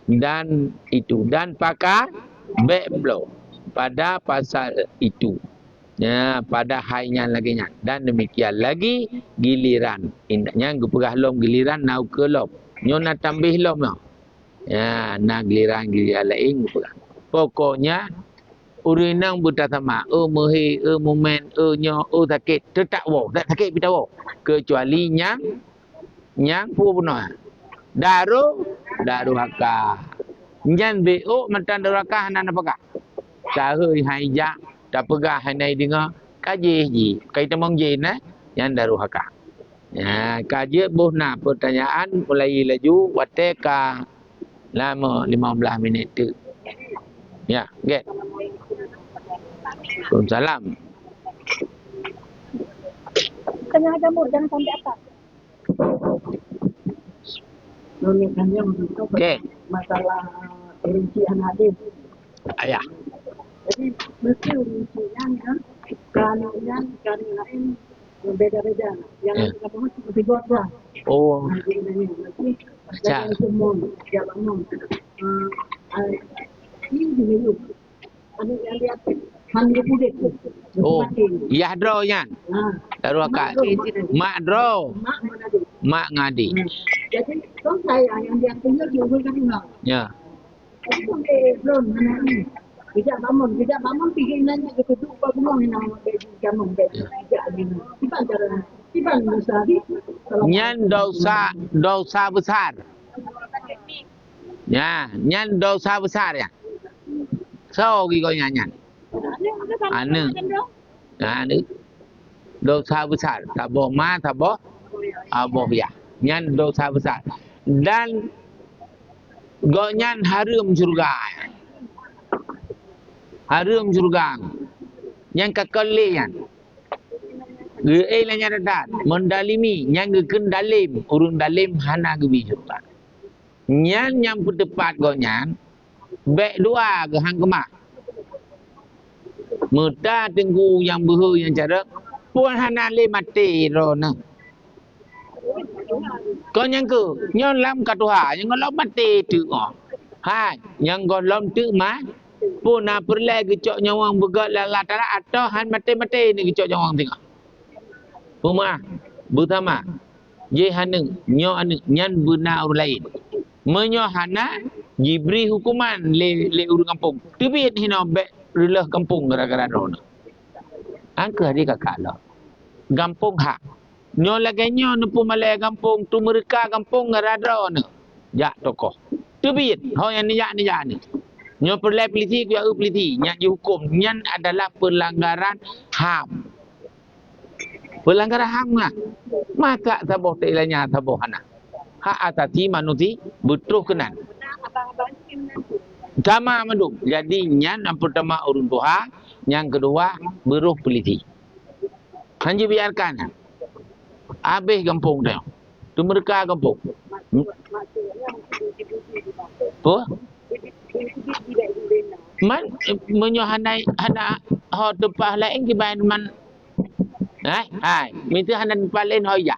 S1: dan itu dan pakar beblo pada pasal itu. Pada hainya lagi nya dan demikian lagi giliran indaknya geperah lom giliran nau ke lom nyo nak tambih lom no. Nak giliran lain geperah. Pokoknya urinang bertatama mehi momen nyo sakit tetap tak sakit pita kecuali nyang purna daru haka nyan bo mantan daru haka hanan apakah sahoi haija tak pegah hanai dengar kaji ji kaitan mong jin yang daru haka. Kaji bohna pertanyaan mulai laju wateka lama 15 minit tu. Get. Waalaikumsalam.
S2: Kena ada mur jangan sampai atas. Nontonnya untuk masalah rincian hadis.
S1: Ayah.
S2: Jadi mesti rinciannya kan lain berbeda-beda. Yang kamu mesti buat lah. Jadi semua jalan ini dulu. Ada yang lihat hanya budek.
S1: Iya draw yan. Taruh akak. Mak draw. Mak ngadi.
S2: Jadi kan saya yang dia tunjuk juga kan enggak. Itu belum mana ini. Tidak bangun pergi nanya ke tutup bangun nama bagi jamu bagi ini. Tiba
S1: Nyan dosa besar. Nyan dosa besar ya. So gi kau nyanyan. Anu. Dosa besar. Taboh ma taboh aboh ya. Nyan dosa besar. Dan gonyan harum surga. Harum surga. Yang kekalian. Ge lanya dadat mendalimi yang geken dalim urun dalim hana gebi surga. Nyan yang bertepat gonyan baik dua ke hang kemak. Muda tenggu yang behu yang cara Puan hana le mati rona. Có nhân cử nhân lâm cả tu hà nhưng có lắm mati tu ngọ. Hai yang có lắm tu má. Puna perle kecok nyawang begat latara atau han mati ni kecok nyawang tengok. Puma butama. Je haneng nyo aneng nyan buna orang lain. Menyo hana diberi hukuman le urang kampung. Tibit hina be relah kampung gara-gara rona. Angka dia kakak lah. Kampung hak. Nyo lagi nyo nupu malai kampung tu mereka kampung gara-gara rona. Jak tokoh. Tibit hau yang ni jak ni. Nyo perlai peliti ku au peliti nyak dihukum nyan adalah pelanggaran HAM. Pelanggaran HAM lah. Maka taboh tak ilahnya taboh anak. Hak asasi manusia betul kenan. Sama menduk. Jadi yang pertama urun Tuhan, yang kedua beruh peliti. Hanya biarkan. Habis kampung dia. Tu mereka kampung. Apa? Man menyohanai hana ho tempat lain ke bahan man. Hai, minta hana tempat lain ho ya.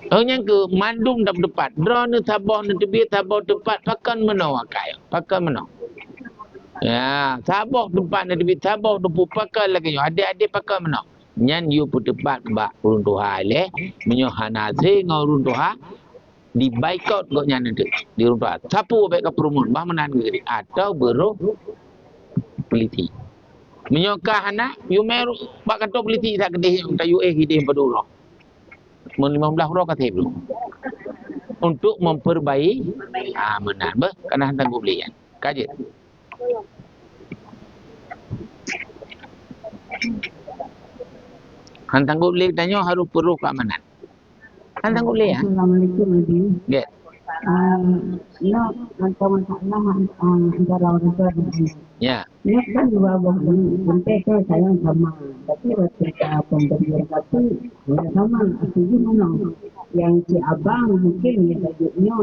S1: Oh yang ke mandung dapat depan. Drone tabah nanti biar tabah tempat pakan menawakai. Pakan menau. Ya, tabah tempat nanti biar tabah tempat pakan lagi. Adik-adik pakan menau. Nyan you pun tempat bak urun Tuhan le. Menyohana se ngurun Tuhan. Di boycott kok nyan nanti. Di urun Tuhan. Sapu baik ke perumun. Bah menan ke atau beruh peliti. Menyokah anak. You meru bak kata peliti tak kedih. Untuk you hidim pedulok. 15 roh kata belum untuk memperbaiki benar bah karena tangguh belian kajet tangguh beli tanya harus perlu keamanan tangguh beli ya
S2: Assalamualaikum Nabi.
S1: Ya
S2: Ya, antara masalah antara orang tua dan anak.
S1: ya
S2: Ya kan dua buah ini, sampai saya sayang sama. Tapi waktu kita pemberian satu, ya sama. Aku mana? Yang si abang mungkin ya tajuknya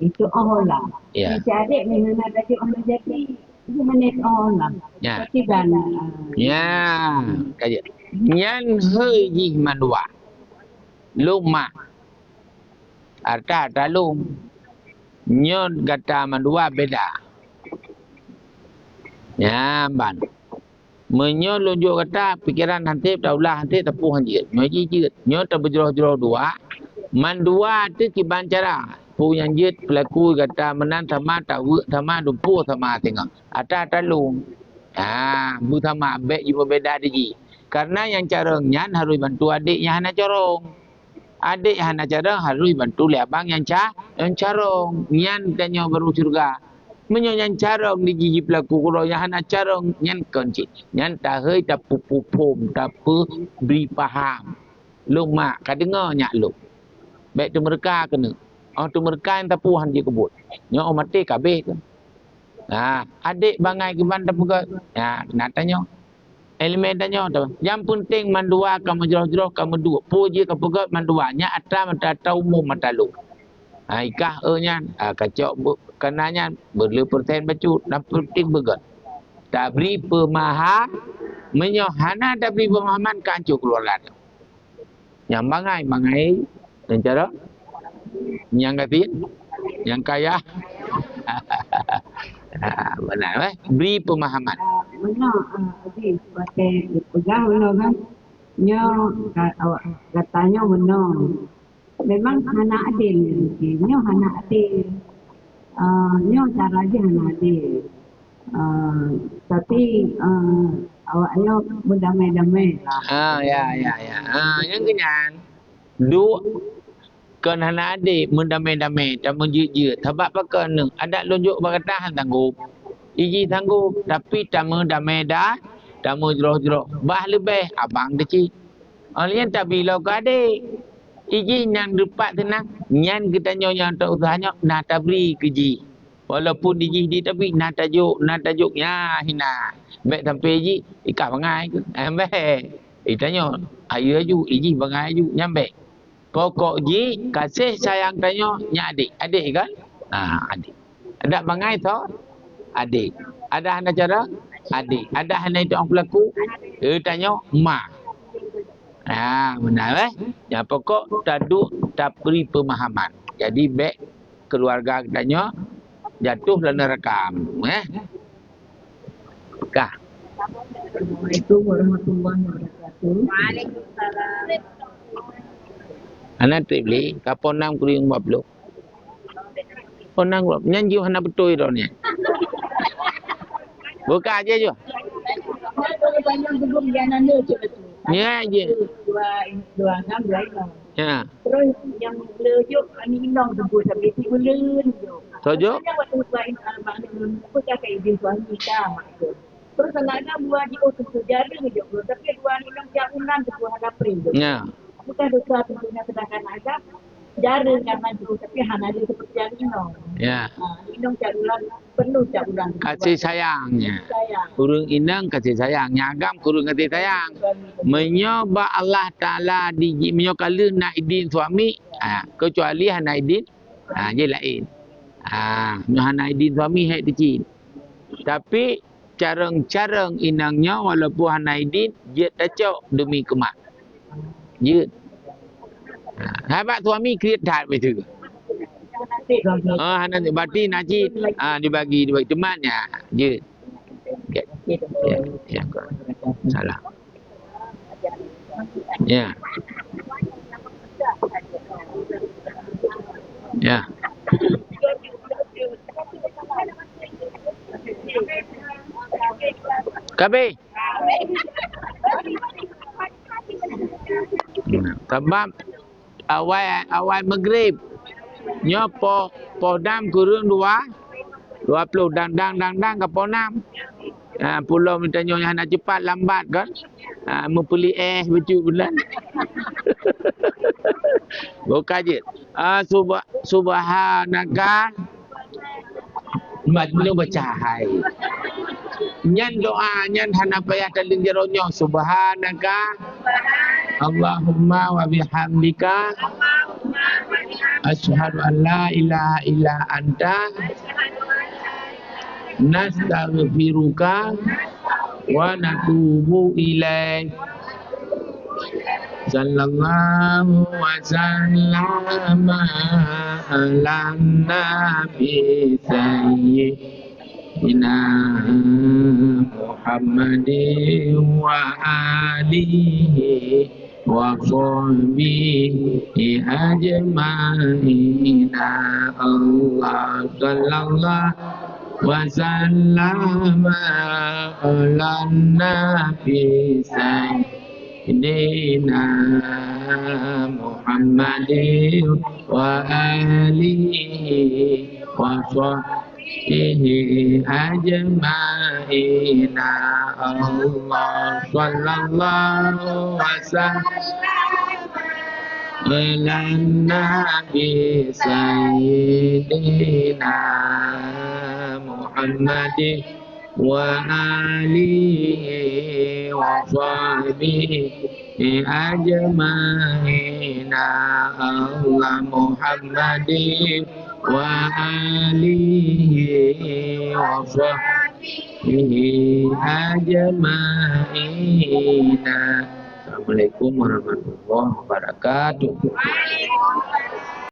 S2: itu Allah.
S1: Ya.
S2: Si adik ni mana tajuk Allah jadi itu mana Allah.
S1: Ya.
S2: Tapi dan
S1: ya kajet nyan hơi gì mà đọa lung mà arta lung nyon gata mandua beda ya ban menyo lonjok kata pikiran hantip daulah hantip tepuh hanjit nyoji jit nyo terbejroh-jroh dua mandua tu kiban cara pu yang jit pelaku kata menan sama tawu sama dumpu sama tengok ada lung bu sama be juga beda diji karena yang caranya harus bantu adik yang hana corong adik yang hana carong harus bantu le abang yang carong nyan tanya baru surga menyanyi carong di gigi pelaku kalau yang hana carong nyan kunci nyan tak hơi tak pupum tak beri paham lu mak kadengar nyak lu baik tu mereka kena tu mereka yang tapuhan dia kebut nyak mati kabeh tu adik bangai ke bandar pegat nak tanya elemen tanya tu yang penting mandua kamu jeroh-jeroh kamu dua puji ke pegat manduanya ata mata umum mata lu ikah nyan kacok kenanya berle persen bacut dan penting begat tak beri pemaham menyohana tak beri pemahaman kancuk keluar yang bangai dan cara yang katin yang kaya benar beri pemahaman
S2: benar adik pakai pegang benar kan nyo katanya benar memang anak adil nyo anak adil nyo cara dia anak adil tapi awaknya berdamai-damai lah
S1: ya yang kenyan dua kan anak adik mendamai-damai dan menjejit sebab pakai ni ada lonjok berkatahan tanggup iji tanggup tapi tak mendamai dah tak menjeroh-jeroh bah lebih abang kecil alian tak bila ke adik iji yang dapat tenang nyan kita yang tak usahanya nak tak beri keji walaupun iji di tapi nak tajuk ya hina baik sampai iji ikat bangai ke baik tanya ayu aju iji bangai aju nyampe pokok ji kasih sayang tanya nya adik kan adik ada bangai tu adik Ada hana cara? Adik. Ada hana itu orang pelaku? Dia tanya, mak. Benar Yang pokok taduk tak beri pemahaman. Jadi baik keluarga tanya jatuh dan rekam. Kah?
S2: Assalamualaikum warahmatullahi wabarakatuh. Waalaikumsalam.
S1: Anak tu beli kapon 6 kuring 40. Ponang nyanyi hana betul itu ni. Buka aja je.
S2: Banyak belum dia nanda je betul.
S1: Ya je.
S2: 226
S1: Ya.
S2: Terus yang lejuk ni inong sebut sampai bulan je.
S1: Sojo?
S2: Yang waktu buat abang ni aku cakap izin suami dah mak. Terus kadang-kadang buat dia sejarah je. Tapi 226 tu buat April je.
S1: Ya.
S2: Bukan dosa tentunya sedangkan agak jarang karena juga tapi hanya dia seperti yang inong.
S1: Ya.
S2: Inong cak ulang perlu cak ulang.
S1: Kasih sayangnya.
S2: Sayang.
S1: Kurung inang kasih sayang. Nyagam kurung kasih sayang. Menyoba Allah Ta'ala menyokala naidin suami. Kecuali naidin. Dia lain. Naidin suami hak kecil. Tapi carang-carang inangnya walaupun naidin dia tacok demi kemak. Dia. Habak suami kreat dah betul. Nanti berarti najis dibagi temannya. Je. Ya. Salah. Ya. Ya. Kabe. Sebab awal maghrib nyopo podam kurun 20 dang ke ponam. Pulau minta nyonya nak cepat lambat kan. Mempeli baju bulan. Buka je. Subhanaka Majlu bercahai. Nyan doa nyan hana payah dalin jeronyo subhanaka Allahumma wa bihamdika asyhadu an la ilaha illa anta nastaghfiruka wa natubu ilaik. Sallallahu wa sallama ala nabi sayyidina Muhammadin wa alihi wa sahbihi ajma'ina. Allah sallallahu wa sallama ala nabi sayyidina Muhammadin wa alihi wa sahbihi ajma'ina. Allah sallallahu wa sallam ala nabi sayyidina Muhammadin wa alihi wa sahbihi ajma'ina. Allah Muhammadin wa alihi wa sahbihi ajma'ina. Assalamualaikum warahmatullahi wabarakatuh.